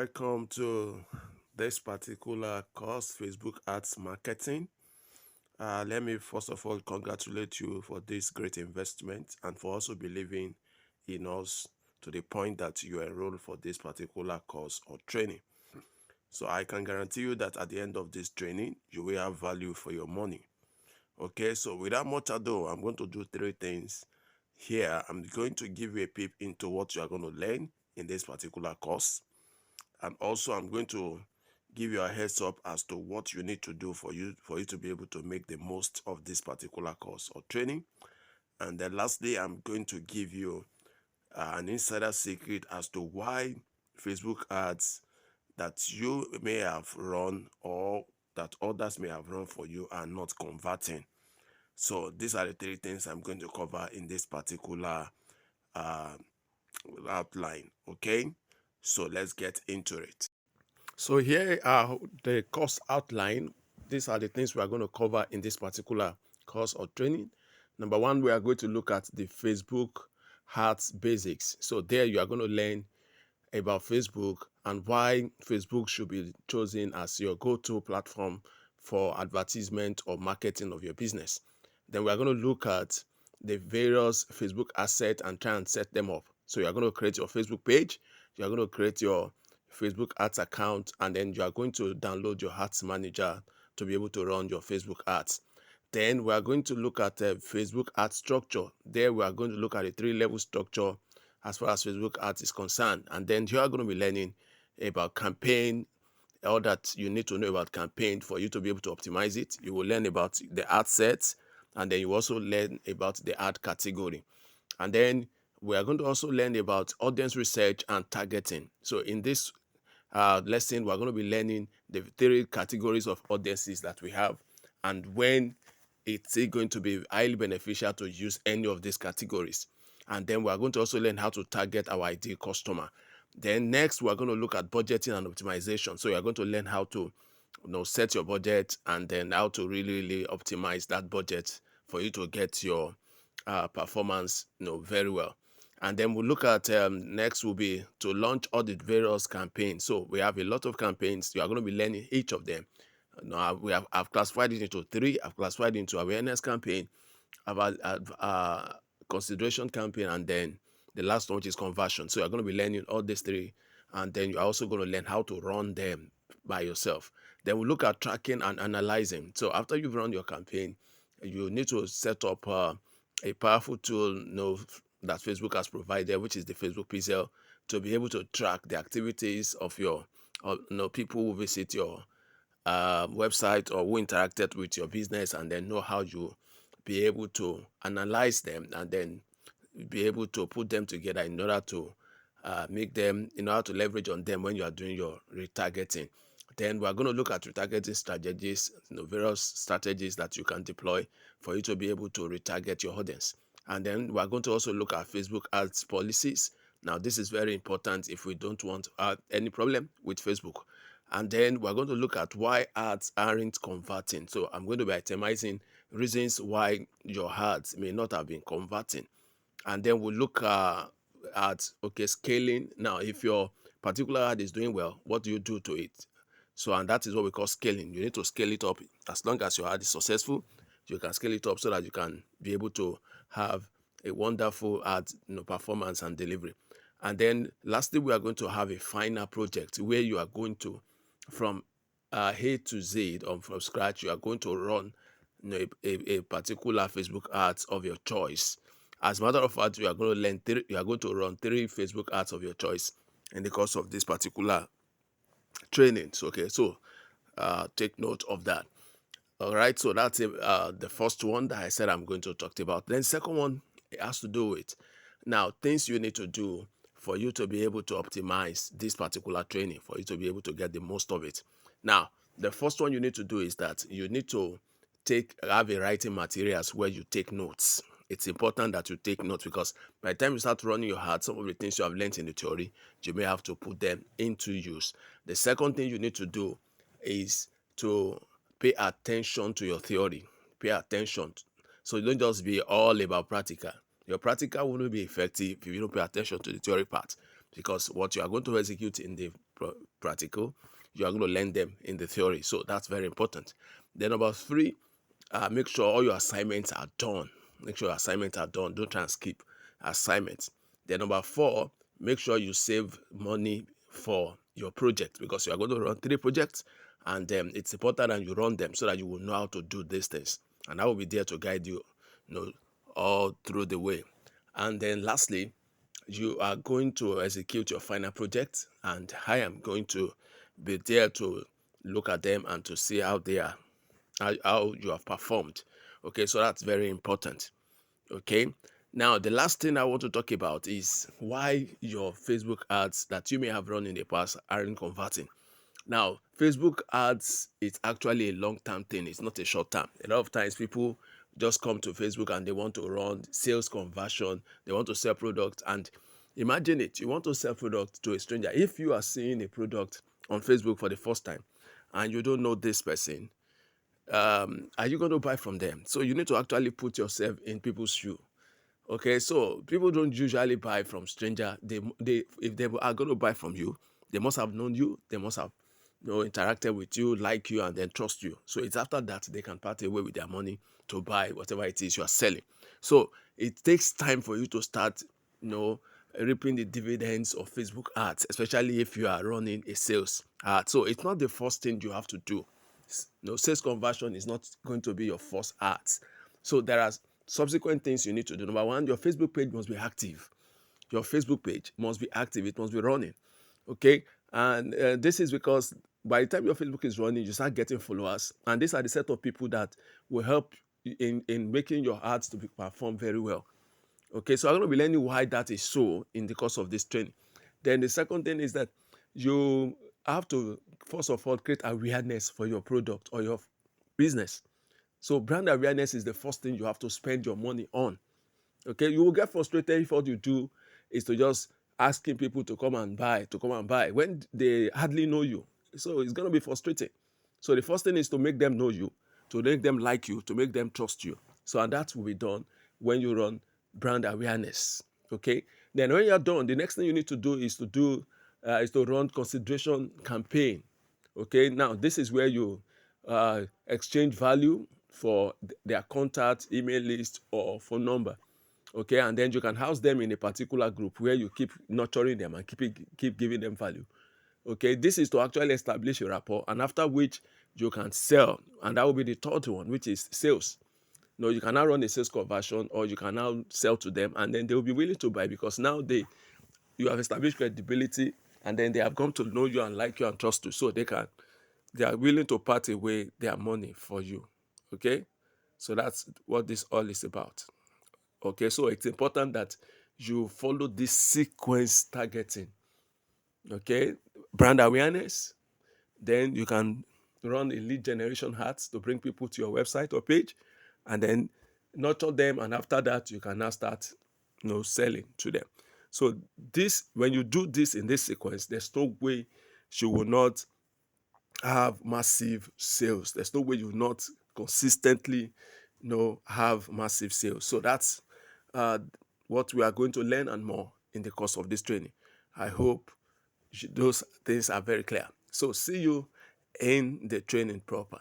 Welcome to this particular course, Facebook Ads Marketing. Let me first of all congratulate you for this great investment and for also believing in us to the point that you enroll for this particular course or training. So I can guarantee you that at the end of this training, you will have value for your money. Okay, so without much ado, I'm going to do three things here. I'm going to give you a peep into what you are going to learn in this particular course. And also I'm going to give you a heads up as to what you need to do for you to be able to make the most of this particular course or training. And then lastly, I'm going to give you an insider secret as to why Facebook ads that you may have run or that others may have run for you are not converting. So these are the three things I'm going to cover in this particular outline. Okay, so let's get into it. So here are the course outline. These are the things we are going to cover in this particular course or training. Number one, we are going to look at the Facebook Ads basics. So there you are going to learn about Facebook and why Facebook should be chosen as your go-to platform for advertisement or marketing of your business. Then we are going to look at the various Facebook assets and try and set them up. So you are going to create your Facebook page, you are going to create your Facebook ads account, and then you are going to download your ads manager to be able to run your Facebook ads. Then we are going to look at Facebook ad structure. There we are going to look at a 3-level structure as far as Facebook ads is concerned. And then you are going to be learning about campaign, all that you need to know about campaign for you to be able to optimize it. You will learn about the ad sets, and then you also learn about the ad category. And then we are going to also learn about audience research and targeting. So in this lesson, we're going to be learning the 3 categories of audiences that we have and when it's going to be highly beneficial to use any of these categories. And then we're going to also learn how to target our ideal customer. Then next, we're going to look at budgeting and optimization. So you're going to learn how to set your budget and then how to really optimize that budget for you to get your performance very well. And then we'll look at next will be to launch all the various campaigns. So we have a lot of campaigns. You are going to be learning each of them. Now I've classified it into 3. I've classified it into awareness campaign, about consideration campaign, and then the last one, which is conversion. So you're going to be learning all these 3, and then you're also going to learn how to run them by yourself. Then we'll look at tracking and analyzing. So after you've run your campaign, you need to set up a powerful tool that Facebook has provided, which is the Facebook Pixel, to be able to track the activities of your people who visit your website or who interacted with your business, and then know how you be able to analyze them and then be able to put them together in order to make them, in order to leverage on them when you are doing your retargeting. Then we are going to look at retargeting strategies, various strategies that you can deploy for you to be able to retarget your audience. And then we are going to also look at Facebook ads policies. Now, this is very important if we don't want to have any problem with Facebook. And then we're going to look at why ads aren't converting. So I'm going to be itemizing reasons why your ads may not have been converting. And then we'll look at scaling. Now, if your particular ad is doing well, what do you do to it? So, and that is what we call scaling. You need to scale it up. As long as your ad is successful, you can scale it up so that you can be able to have a wonderful ad performance and delivery. And then lastly, we are going to have a final project where you are going to, from A to Z, or from scratch, you are going to run a particular Facebook ads of your choice. As a matter of fact, you are going to run 3 Facebook ads of your choice in the course of this particular training. Okay, so take note of that. All right, so that's the first one that I said I'm going to talk about. Then second one, it has to do with now things you need to do for you to be able to optimize this particular training, for you to be able to get the most of it. Now, the first one you need to do is that you need to have a writing materials where you take notes. It's important that you take notes, because by the time you start running your ads, some of the things you have learned in the theory, you may have to put them into use. The second thing you need to do is to pay attention to your theory. Pay attention. So you don't just be all about practical. Your practical won't be effective if you don't pay attention to the theory part, because what you are going to execute in the practical, you are going to learn them in the theory. So that's very important. Then number 3, make sure all your assignments are done. Make sure your assignments are done. Don't try and skip assignments. Then number 4, make sure you save money for your project, because you are going to run 3 projects, and it's important that you run them so that you will know how to do these things. And I will be there to guide you, all through the way. And then lastly, you are going to execute your final project, and I am going to be there to look at them and to see how they are, how you have performed. Okay, so that's very important. Okay, now the last thing I want to talk about is why your Facebook ads that you may have run in the past aren't converting. Now, Facebook ads is actually a long-term thing. It's not a short-term. A lot of times people just come to Facebook and they want to run sales conversion. They want to sell products. And imagine it, you want to sell product to a stranger. If you are seeing a product on Facebook for the first time and you don't know this person, are you going to buy from them? So you need to actually put yourself in people's shoe. Okay, so people don't usually buy from stranger. They if they are going to buy from you, they must have known you. They must have interacted with you, like you, and then trust you. So it's after that they can part away with their money to buy whatever it is you are selling. So it takes time for you to start, reaping the dividends of Facebook ads, especially if you are running a sales ad. So it's not the first thing you have to do. Sales conversion is not going to be your first ads. So there are subsequent things you need to do. Number 1, your Facebook page must be active. Your Facebook page must be active. It must be running. Okay, and this is because by the time your Facebook is running, you start getting followers, and these are the set of people that will help in making your ads to perform very well. Okay, so I'm going to be learning why that is so in the course of this training. Then the second thing is that you have to, first of all, create awareness for your product or your business. So brand awareness is the first thing you have to spend your money on. Okay, you will get frustrated if all you do is to just asking people to come and buy when they hardly know you. So it's going to be frustrating. So the first thing is to make them know you, to make them like you, to make them trust you. So, and that will be done when you run brand awareness. Okay, then when you're done, the next thing you need to do is to run consideration campaign. Okay, now this is where you exchange value for their contact, email list, or phone number. Okay, and then you can house them in a particular group where you keep nurturing them and keep giving them value. Okay, this is to actually establish a rapport, and after which you can sell, and that will be the third one, which is sales. You can now run a sales conversion, or you can now sell to them, and then they will be willing to buy, because now you have established credibility, and then they have come to know you and like you and trust you, so they are willing to part away their money for you. Okay, so that's what this all is about. Okay, so it's important that you follow this sequence targeting. Okay, brand awareness, then you can run a lead generation ads to bring people to your website or page, and then nurture them, and after that you can now start selling to them. So this, when you do this in this sequence, there's no way you will not have massive sales. There's no way you will not consistently have massive sales. So that's what we are going to learn and more in the course of this training. I hope those things are very clear. So see you in the training proper.